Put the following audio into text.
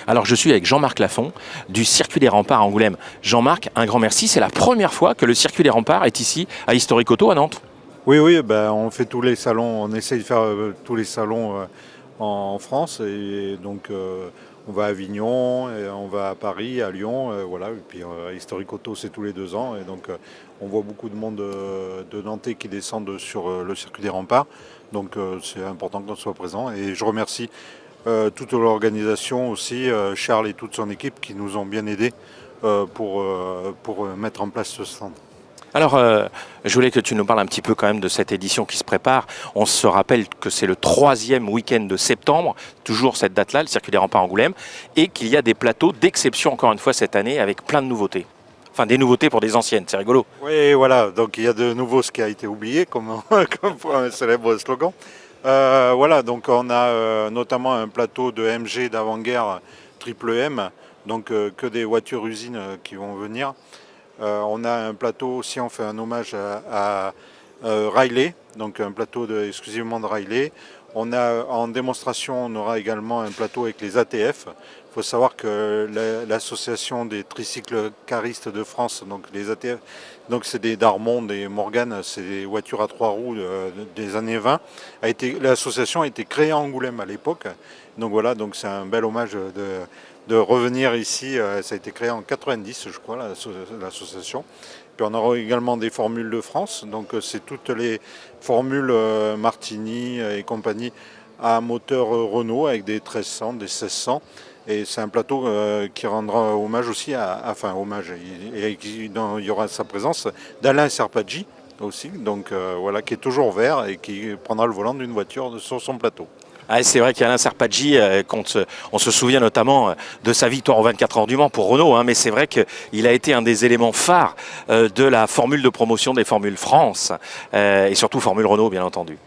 Alors je suis avec Jean-Marc Lafont du Circuit des Remparts à Angoulême. Jean-Marc, un grand merci. C'est la première fois que le Circuit des Remparts est ici à Historic Auto à Nantes. Oui, oui, ben, on fait tous les salons, on essaye de faire tous les salons en France. Et donc, on va à Avignon, et on va à Paris, à Lyon, voilà. Et puis, Historic Auto, c'est tous les 2 ans. Et donc, on voit beaucoup de monde de Nantais qui descendent sur le circuit des remparts. Donc, c'est important qu'on soit présent. Et je remercie toute l'organisation aussi, Charles et toute son équipe qui nous ont bien aidés pour mettre en place ce stand. Alors, je voulais que tu nous parles un petit peu quand même de cette édition qui se prépare. On se rappelle que c'est le 3e week-end de septembre, toujours cette date-là, le Circuit des Remparts à Angoulême, et qu'il y a des plateaux d'exception encore une fois cette année avec plein de nouveautés. Enfin, des nouveautés pour des anciennes, c'est rigolo. Oui, voilà, donc il y a de nouveau ce qui a été oublié, comme, comme pour un célèbre slogan. Voilà, donc on a notamment un plateau de MG d'avant-guerre triple M, donc que des voitures usines qui vont venir. On a un plateau aussi, on fait un hommage à Riley, donc un plateau exclusivement de Riley. On a en démonstration, on aura également un plateau avec les ATF. Il faut savoir que l'association des tricycles caristes de France, donc les ATF, donc c'est des Darmon, des Morgan, c'est des voitures à 3 roues des années 20. L'association a été créée à Angoulême à l'époque. Donc voilà, donc c'est un bel hommage de revenir ici. Ça a été créé en 90, je crois, l'association. Puis on aura également des formules de France. Donc c'est toutes les formules Martini et compagnie à moteur Renault avec des 1300, des 1600. Et c'est un plateau qui rendra hommage aussi enfin hommage. Il y aura sa présence d'Alain Serpaggi aussi, donc voilà, qui est toujours vert et qui prendra le volant d'une voiture sur son plateau. Ah, c'est vrai qu'Alain Serpaggi, on se souvient notamment de sa victoire aux 24 heures du Mans pour Renault, hein, mais c'est vrai qu'il a été un des éléments phares de la formule de promotion des Formules France et surtout Formule Renault, bien entendu.